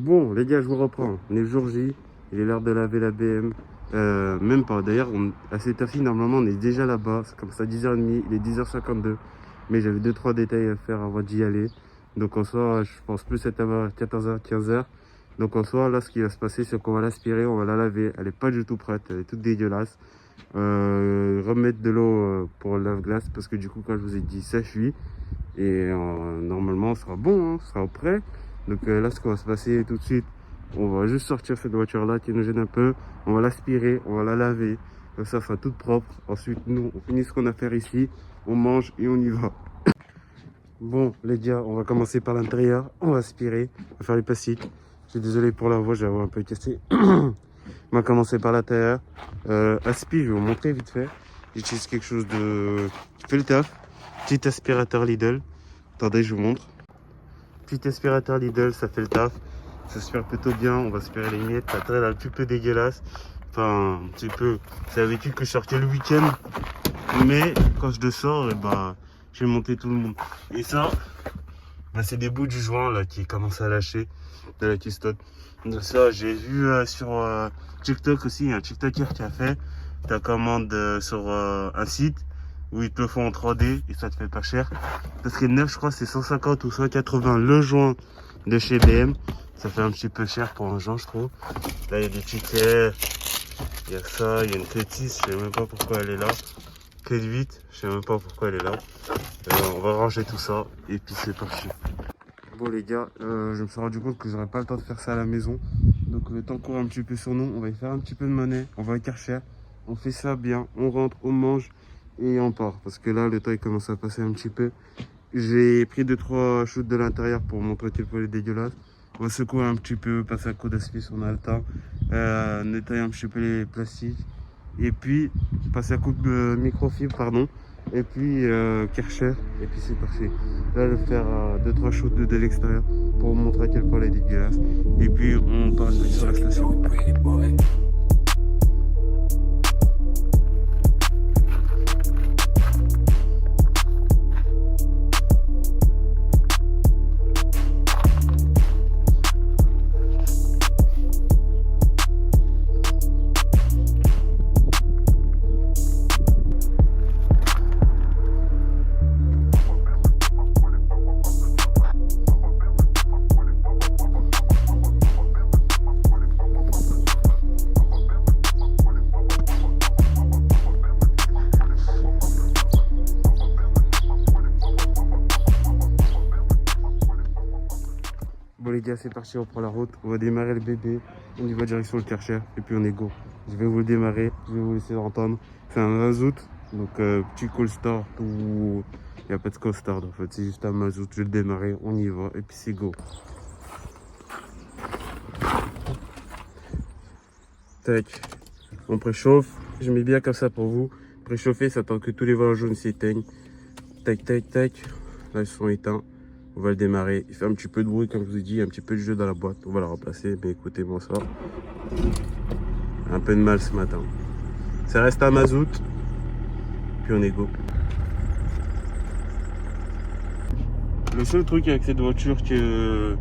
Bon, les gars, je vous reprends. On est le jour J. Il est l'heure de laver la BM. Même pas. D'ailleurs, à cette heure-ci, normalement, on est déjà là-bas. Ça commence à 10h30. Il est 10h52. Mais j'avais 2-3 détails à faire avant d'y aller. Donc, en soi, je pense plus être à 14h, 15h. Donc, en soi, là, ce qui va se passer, c'est qu'on va l'aspirer, on va la laver. Elle est pas du tout prête. Elle est toute dégueulasse. Remettre de l'eau pour le lave-glace. Parce que du coup, quand je vous ai dit, ça fuit. Et normalement, on sera bon, hein, on sera prêt. Donc là, ce qu'on va se passer tout de suite, on va juste sortir cette voiture-là qui nous gêne un peu. On va l'aspirer, on va la laver. Comme ça sera toute propre. Ensuite, nous, on finit ce qu'on a à faire ici. On mange et on y va. Bon, les gars, on va commencer par l'intérieur. On va aspirer, on va faire les plastiques. Je suis désolé pour la voix, j'ai la voix un peu cassée. On va commencer par l'intérieur. Aspi, je vais vous montrer vite fait. J'utilise quelque chose qui fait le taf. Petit aspirateur Lidl. Attendez, je vous montre. Petit aspirateur Lidl, ça fait le taf. Ça aspire plutôt bien. On va aspirer les miettes. La traîne est un petit peu dégueulasse. Enfin, un petit peu. C'est l'habitude que je sortais le week-end. Mais quand je le sors, je vais monter tout le monde. Et ça, c'est des bouts du joint là qui commencent à lâcher de la Keystone. Donc ça, j'ai vu sur TikTok aussi, un TikToker qui a fait ta commande sur un site où ils te le font en 3D et ça te fait pas cher. Parce que neuf, je crois, c'est 150 ou 180 le joint de chez BM. Ça fait un petit peu cher pour un joint, je trouve. Là, il y a des tickets, il y a ça, il y a une Clétis, je sais même pas pourquoi elle est là. Clé de 8, je sais même pas pourquoi elle est là. On va ranger tout ça et puis c'est parti. Bon les gars, je me suis rendu compte que j'aurais pas le temps de faire ça à la maison. Donc le temps court un petit peu sur nous, on va y faire un petit peu de monnaie, on va à Karcher. On fait ça bien, on rentre, on mange et on part. Parce que là, le temps il commence à passer un petit peu. J'ai pris 2-3 shoots de l'intérieur pour montrer que le poil est dégueulasse. On va secouer un petit peu, passer un coup d'aspi sur on a le temps. Nettoyer un petit peu les plastiques. Et puis, passer un coup de microfibre, pardon. Et puis, Karcher. Et puis c'est parti. Là, je vais faire 2-3 shoots de l'extérieur pour vous montrer à quel point elle est dégueulasse. Et puis, on part sur la station. Bon les gars, c'est parti, on prend la route, on va démarrer le bébé, on y va direction le Karcher et puis on est go. Je vais vous le démarrer, je vais vous laisser l'entendre. C'est un mazout, donc petit cold start ou il n'y a pas de cold start en fait, c'est juste un mazout, je vais le démarrer, on y va et puis c'est go. Tac, on préchauffe, je mets bien comme ça pour vous. Préchauffer, ça attend que tous les volants jaunes s'éteignent. Tac, tac, tac, là ils sont éteints. On va le démarrer. Il fait un petit peu de bruit, comme je vous ai dit, un petit peu de jeu dans la boîte. On va la remplacer, mais écoutez-moi ça. Un peu de mal ce matin. Ça reste un mazout. Puis on est go. Le seul truc avec cette voiture que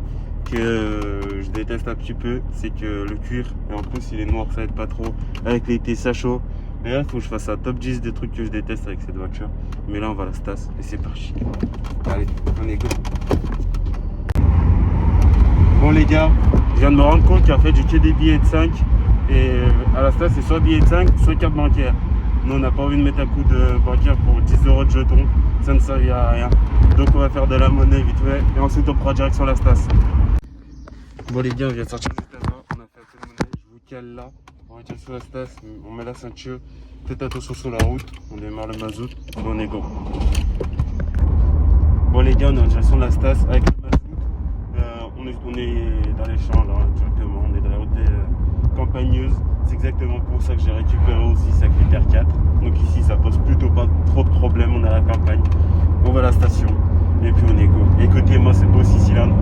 je déteste un petit peu, c'est que le cuir, et en plus il est noir, ça aide pas trop. Avec l'été ça chaud. Mais là, il faut que je fasse un top 10 des trucs que je déteste avec cette voiture. Mais là, on va la Stas et c'est parti. Allez, on est go. Bon les gars, je viens de me rendre compte qu'en fait j'ai que des billets de 5 et à la Stas c'est soit billets de 5 soit carte bancaire. Nous on n'a pas envie de mettre un coup de bancaire pour 10 € de jetons, ça ne servit à rien. Donc on va faire de la monnaie vite fait et ensuite on prend direction la Stas. Bon les gars, on vient de sortir juste avant, on a fait un peu de monnaie, je vous cale là, on va direction la Stas, on met la ceinture, faites attention sur la route, on démarre le mazout et on est go. Bon les gars, on est en direction de la Stas avec le mazout. On est dans les champs là, directement, on est dans la route campagneuse. C'est exactement pour ça que j'ai récupéré aussi sa critère 4. Donc ici ça pose plutôt pas trop de problèmes, on est à la campagne. On va à la station et puis on est go. Écoutez-moi, c'est beau 6 cylindres.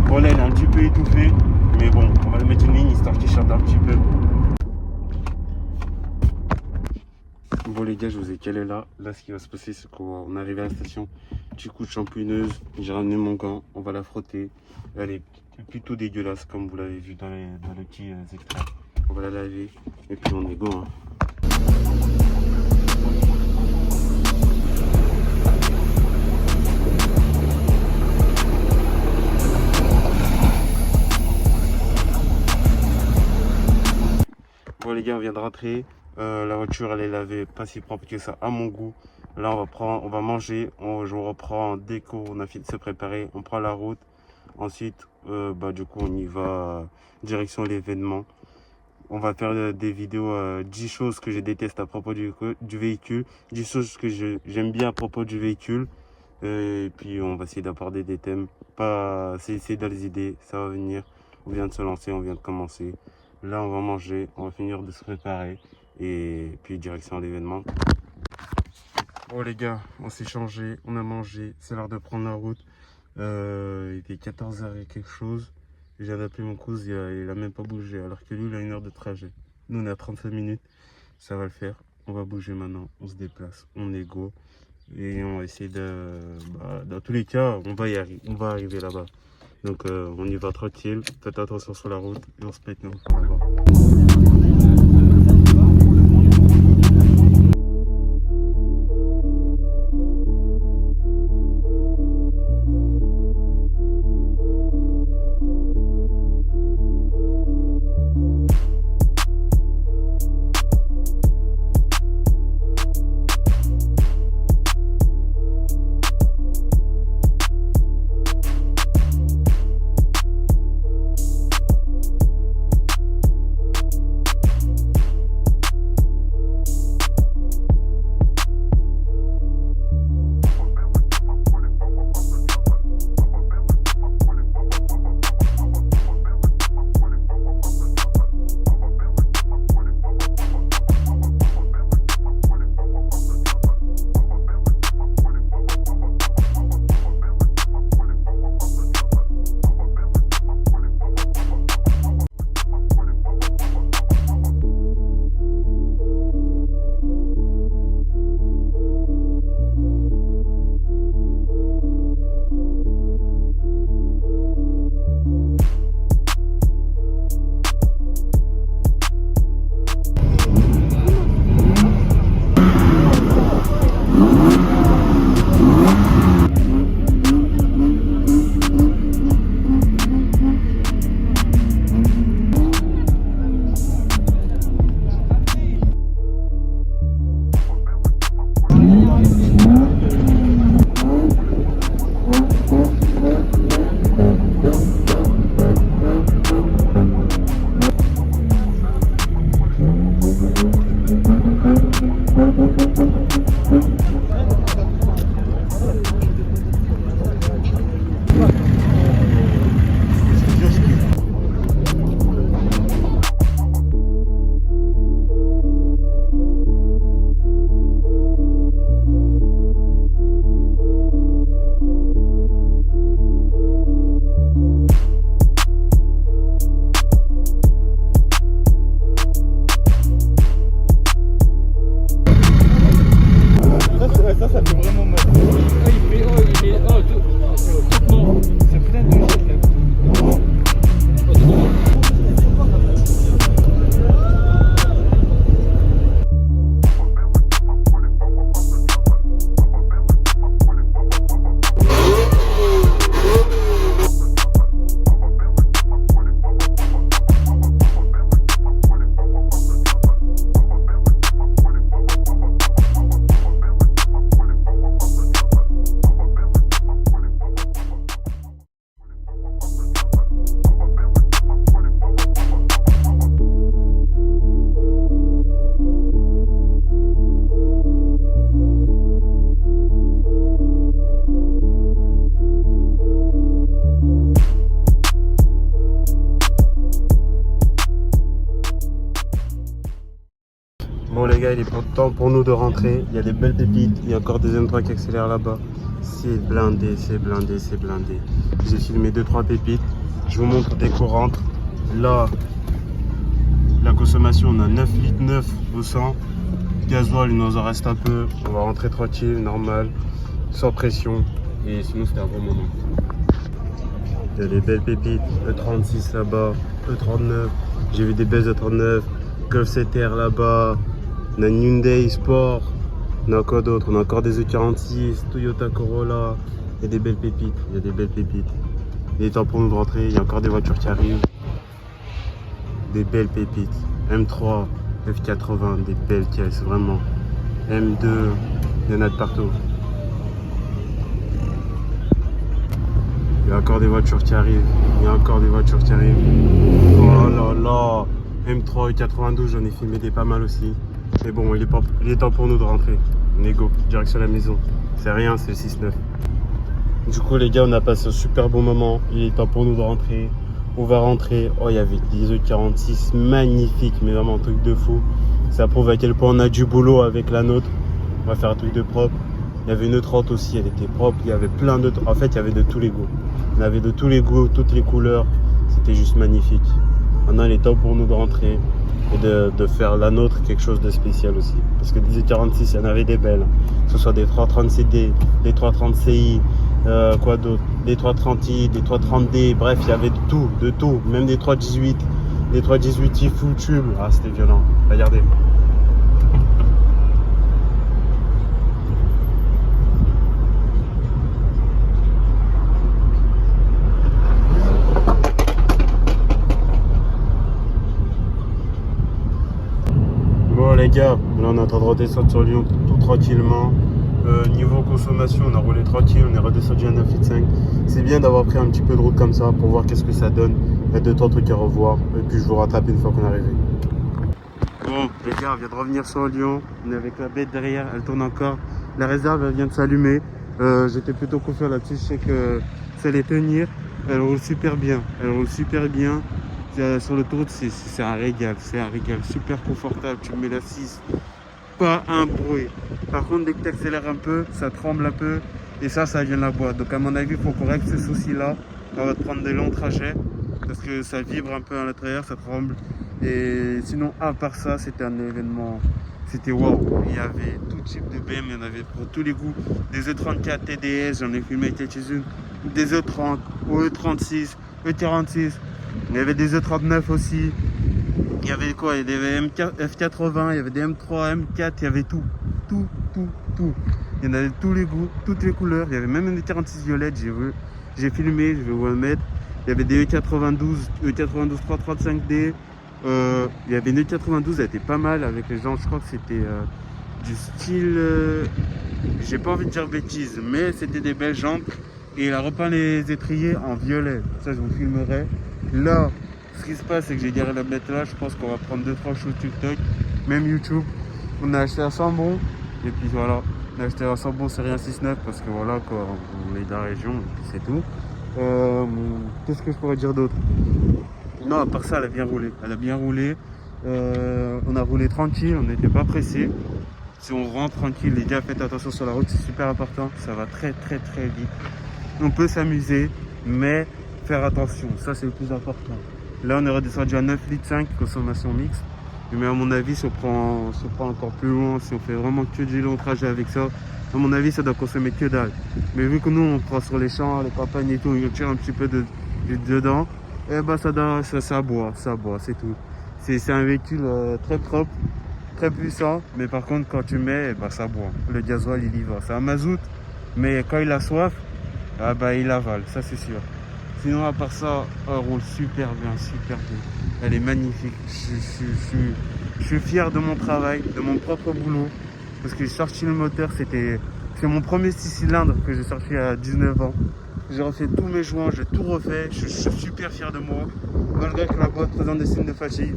Bon là il est un petit peu étouffé, mais bon, on va le mettre une ligne histoire qu'il chante un petit peu. Bon les gars, je vous ai calé là. Là ce qui va se passer, c'est qu'on arrive à la station. Petit coup de shampooineuse, j'ai ramené mon gant, on va la frotter. Elle est C'est plutôt dégueulasse comme vous l'avez vu dans les petits extraits. On va la laver et puis on est go. Hein. Bon les gars, on vient de rentrer. La voiture elle est lavée, pas si propre que ça à mon goût. Là on va manger, je reprends dès qu'on a fini de se préparer, on prend la route. Ensuite du coup on y va direction l'événement. On va faire des vidéos 10 choses que je déteste à propos du véhicule, 10 choses que j'aime bien à propos du véhicule. Et puis on va essayer d'aborder des thèmes, c'est dans les idées, ça va venir. On vient de se lancer, on vient de commencer. Là on va manger, on va finir de se préparer et puis direction l'événement. Bon les gars, on s'est changé, on a mangé, c'est l'heure de prendre la route. Il était 14h et quelque chose. Je viens d'appeler mon cousin, il a même pas bougé alors que lui il a 1 heure de trajet. Nous on est à 35 minutes, ça va le faire. On va bouger maintenant, on se déplace, on est go. Et on va essayer dans tous les cas, on va arriver là-bas. Donc on y va tranquille, faites attention sur la route et on se pète nous là-bas. Bon les gars, il est temps pour nous de rentrer. Il y a des belles pépites. Il y a encore des M3 qui accélèrent là-bas. C'est blindé, c'est blindé, c'est blindé. J'ai filmé 2-3 pépites. Je vous montre dès qu'on rentre. Là, la consommation, on a 9 litres 9 au 100. Gasoil, il nous en reste un peu. On va rentrer tranquille, normal, sans pression. Et sinon, c'était un bon moment. Il y a des belles pépites. E36 là-bas, E39. J'ai vu des belles E39. Golf 7R là-bas. On a une Hyundai Sport. On a quoi d'autre? On a encore des E46, Toyota Corolla. Il y a des belles pépites. Il y a des belles pépites. Il est temps pour nous de rentrer. Il y a encore des voitures qui arrivent. Des belles pépites. M3, F80, des belles caisses, vraiment. M2, il y en a de partout. Il y a encore des voitures qui arrivent. Il y a encore des voitures qui arrivent. Oh là là. M3 et 92, j'en ai filmé des pas mal aussi. Mais bon, il est temps pour nous de rentrer. On est go, direction la maison. C'est rien, c'est le 6-9. Du coup, les gars, on a passé un super bon moment. Il est temps pour nous de rentrer. On va rentrer. Oh, il y avait des E46 magnifiques, mais vraiment un truc de fou. Ça prouve à quel point on a du boulot avec la nôtre. On va faire un truc de propre. Il y avait une E30 aussi, elle était propre. Il y avait plein d'autres. En fait, il y avait de tous les goûts. On avait de tous les goûts, toutes les couleurs. C'était juste magnifique. Maintenant, il est temps pour nous de rentrer et de faire la nôtre quelque chose de spécial aussi. Parce que des E46, il y en avait des belles. Que ce soit des 330CD, des 330CI, quoi d'autre, des 330i, des 330D, bref, il y avait de tout. Même des 318, des 318i full tube. Ah, c'était violent. Regardez. Bon les gars, là on est en train de redescendre sur Lyon tout tranquillement. Niveau consommation, on a roulé tranquille, on est redescendu à 9,5 litres. C'est bien d'avoir pris un petit peu de route comme ça pour voir qu'est-ce que ça donne. Il y a 2-3 trucs à revoir et puis je vous rattrape une fois qu'on est arrivé. Bon les gars, on vient de revenir sur Lyon. On est avec la bête derrière, elle tourne encore. La réserve elle vient de s'allumer. J'étais plutôt confiant là-dessus, je sais que ça allait tenir. Elle roule super bien, elle roule super bien. Sur l'autoroute, c'est un régal, super confortable. Tu mets la 6, pas un bruit. Par contre, dès que tu accélères un peu, ça tremble un peu et ça vient de la boîte. Donc, à mon avis, il faut qu'on règle ce souci-là. On va te prendre des longs trajets parce que ça vibre un peu à l'intérieur, ça tremble. Et sinon, à part ça, c'était un événement. C'était waouh. Il y avait tout type de BM, il y en avait pour tous les goûts. Des E34 TDS, j'en ai filmé quelques-unes. Des E30, E36, E46. Il y avait des E39 aussi. Il y avait quoi? Il y avait des F80, il y avait des M3, M4, il y avait tout. Tout. Il y en avait de tous les goûts, toutes les couleurs. Il y avait même une E46 violette, j'ai filmé, je vais vous le mettre. Il y avait des E92 335D. Il y avait une E92, elle était pas mal avec les gens. Je crois que c'était du style... j'ai pas envie de dire bêtises, mais c'était des belles jantes. Et il a repeint les étriers en violet. Ça, je vous filmerai. Là, ce qui se passe, c'est que j'ai garé la mettre là. Je pense qu'on va prendre 2-3 choses TikTok, même YouTube. On a acheté un Sambon. Et puis voilà, on a acheté un Sambon série 169 parce que voilà, quoi, on est de la région. Et puis c'est tout. Qu'est-ce que je pourrais dire d'autre? Non, à part ça, elle a bien roulé. Elle a bien roulé. On a roulé tranquille, on n'était pas pressé. Si on rentre tranquille, les gars, faites attention sur la route, c'est super important. Ça va très vite. On peut s'amuser, mais faire attention, ça c'est le plus important. Là on est redescendu à 9,5 litres, consommation mixte. Mais à mon avis, si on prend encore plus loin, si on fait vraiment que du long trajet avec ça, à mon avis ça doit consommer que dalle. Mais vu que nous on prend sur les champs, les campagnes et tout, on tire un petit peu dedans, et bah ça boit, c'est tout. C'est un véhicule très propre, très puissant, mais par contre quand tu mets, bah ça boit. Le gasoil il y va. C'est un mazout, mais quand il a soif, ah bah il avale, ça c'est sûr. Sinon à part ça, elle roule super bien. Elle est magnifique. Je suis fier de mon travail, de mon propre boulot. Parce que j'ai sorti le moteur, c'est mon premier 6 cylindres que j'ai sorti à 19 ans. J'ai refait tous mes joints, j'ai tout refait. Je suis super fier de moi. Malgré que la boîte présente des signes de fatigue.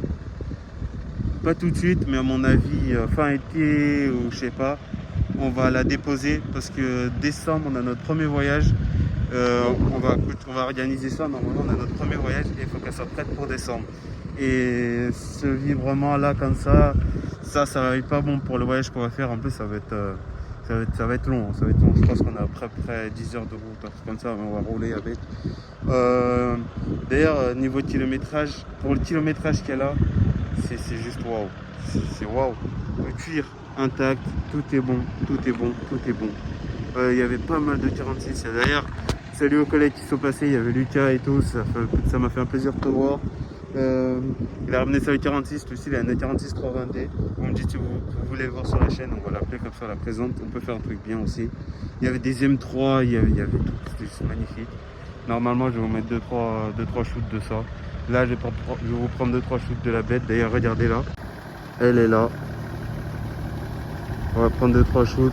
Pas tout de suite, mais à mon avis, fin été ou je sais pas, on va la déposer parce que décembre, on a notre premier voyage. On va organiser ça. Normalement, on a notre premier voyage et il faut qu'elle soit prête pour décembre. Et ce vibrement là, comme ça va être pas bon pour le voyage qu'on va faire. En plus, ça va être long. Je pense qu'on a à peu près 10 heures de route, comme ça, on va rouler avec. D'ailleurs, niveau kilométrage, pour le kilométrage qu'elle a, c'est juste waouh. C'est waouh. Le cuir intact, tout est bon. Il y avait pas mal de 46. D'ailleurs, Salut aux collègues qui sont passés, il y avait Lucas et tout, ça m'a fait un plaisir de te voir. Il a ramené ça au 46, lui aussi il a un 46 320D. On me dit si vous voulez le voir sur la chaîne, on va l'appeler comme ça, on la présente, on peut faire un truc bien aussi. Il y avait des M3, il y avait tout, c'était juste magnifique. Normalement je vais vous mettre 2-3 shoots de ça. Là je vais vous prendre 2-3 shoots de la bête, d'ailleurs regardez là, elle est là. On va prendre 2-3 shoots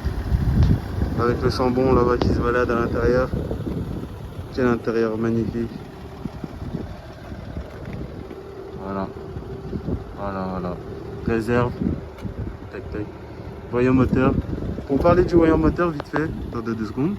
avec le chambon là-bas qui se balade à l'intérieur. Quel intérieur magnifique. Voilà. Voilà. Réserve. Tac tac. Voyant moteur. Pour parler du voyant moteur vite fait, attendez 2 secondes.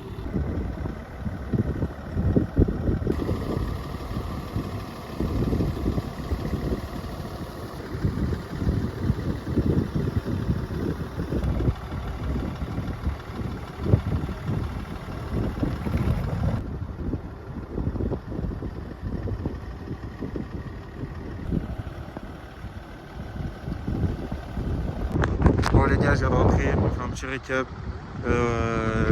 Bon les gars, je viens de rentrer, on fait un petit récap.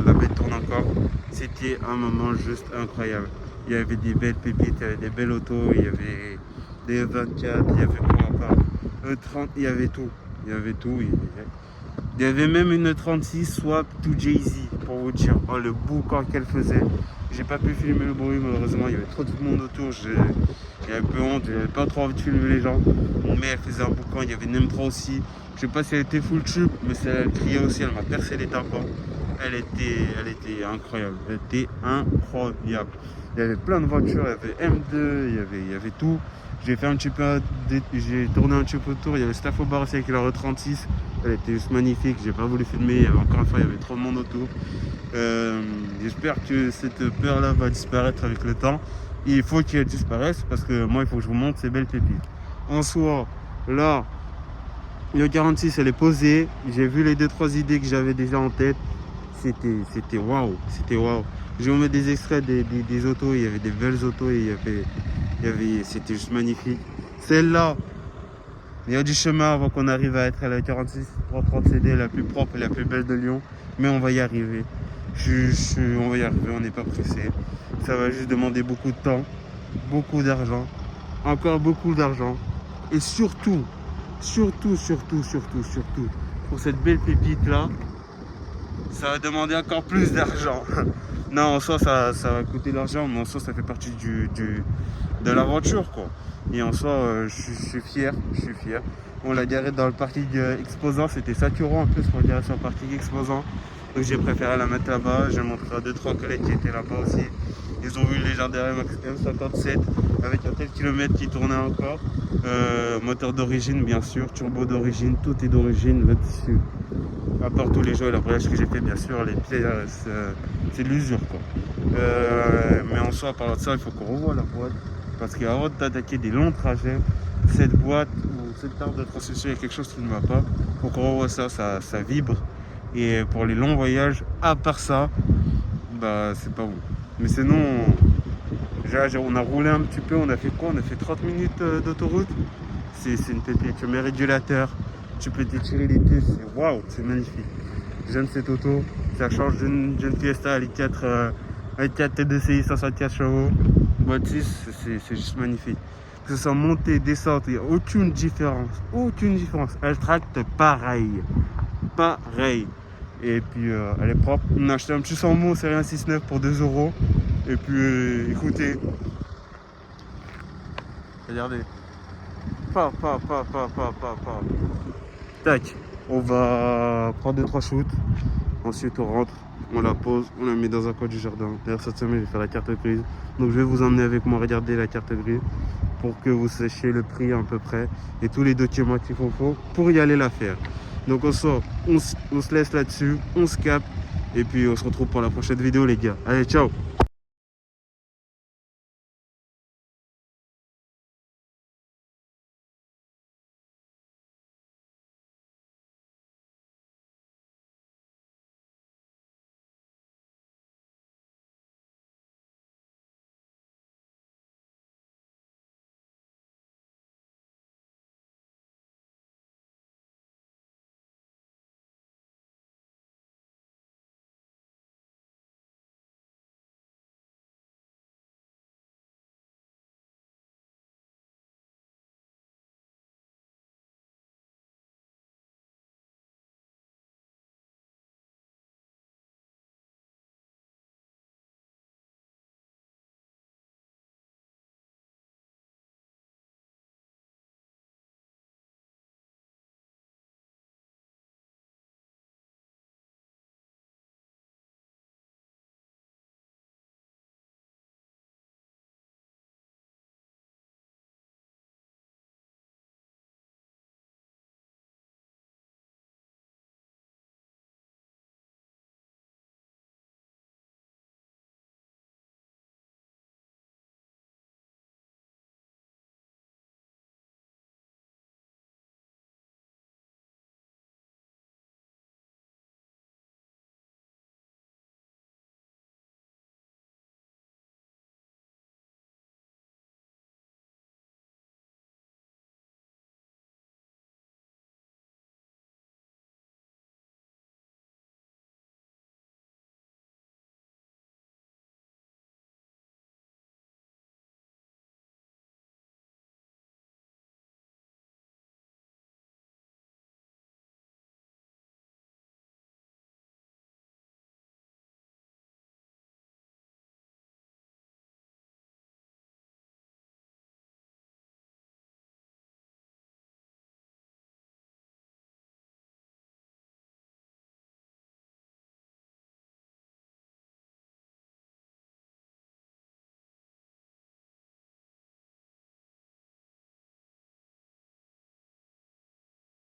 La bête tourne encore. C'était un moment juste incroyable. Il y avait des belles pépites, il y avait des belles autos, il y avait des 24, il y avait quoi encore, 30, il y avait tout. Il y avait même une 36 swap to Jay-Z pour vous dire. Oh le boucan qu'elle faisait. J'ai pas pu filmer le bruit malheureusement, il y avait trop de monde autour, j'avais un peu honte, j'avais pas trop envie de filmer les gens. Mais elle faisait un boucan, il y avait une M3 aussi. Je sais pas si elle était full tube, mais elle criait aussi, elle m'a percé les tympans. Elle était incroyable, Il y avait plein de voitures, il y avait M2, il y avait tout. J'ai tourné un petit peu autour, il y avait Staffo Bar aussi avec la R36. Elle était juste magnifique, j'ai pas voulu filmer, encore une fois il y avait trop de monde autour. J'espère que cette peur là va disparaître avec le temps. Et il faut qu'elle disparaisse parce que moi il faut que je vous montre ces belles pépites. En soi, là, le 46 elle est posée, j'ai vu les 2-3 idées que j'avais déjà en tête. C'était waouh, Je vais vous mettre des extraits des autos, il y avait des belles autos et c'était juste magnifique. Celle-là, il y a du chemin avant qu'on arrive à être à la 46 330 CD, la plus propre et la plus belle de Lyon. Mais on va y arriver. On va y arriver, on n'est pas pressé. Ça va juste demander beaucoup de temps, beaucoup d'argent, encore beaucoup d'argent. Et surtout, pour cette belle pépite là, ça va demander encore plus d'argent. Non, en soi ça va coûter de l'argent, mais en soi ça fait partie de l'aventure quoi. Et en soi je suis fier. On l'a garé dans le parking exposant, c'était saturant en plus pour le garer sur le parking exposant. Donc j'ai préféré la mettre là-bas, j'ai montré à 2-3 collègues qui étaient là-bas aussi. Ils ont vu le légendaire M57 avec un tel kilomètre qui tournait encore. Moteur d'origine bien sûr, turbo d'origine, tout est d'origine là-dessus. À part tous les jeux et l'embrayage que j'ai fait bien sûr, les pieds c'est de l'usure quoi. Mais en soi, parlant de ça, il faut qu'on revoie la boîte. Parce qu'avant d'attaquer des longs trajets, cette boîte ou cette table de transmission, il y a quelque chose qui ne va pas. Il faut qu'on revoie ça vibre. Et pour les longs voyages, à part ça, bah c'est pas bon. Mais sinon, on a roulé un petit peu, on a fait quoi? On a fait 30 minutes d'autoroute. C'est une pépite, tu mets régulateur, tu peux t'étirer les pieds, c'est waouh, c'est magnifique. J'aime cette auto, ça change d'une Fiesta à l'I4 TDCi 64 chevaux. Boîte 6, c'est juste magnifique. Que ce soit montée, descente, il n'y a aucune différence. Elle tracte pareil. Et puis elle est propre. On a acheté un petit 100 mots, c'est rien 6,9 pour 2 €. Et puis écoutez, regardez. Tac, on va prendre 2-3 shoots. Ensuite on rentre, on la pose, on la met dans un coin du jardin. D'ailleurs cette semaine je vais faire la carte grise. Donc je vais vous emmener avec moi regarder la carte grise pour que vous sachiez le prix à peu près et tous les documents qu'il faut pour y aller la faire. Donc on se laisse là-dessus, on se capte et puis on se retrouve pour la prochaine vidéo les gars. Allez ciao.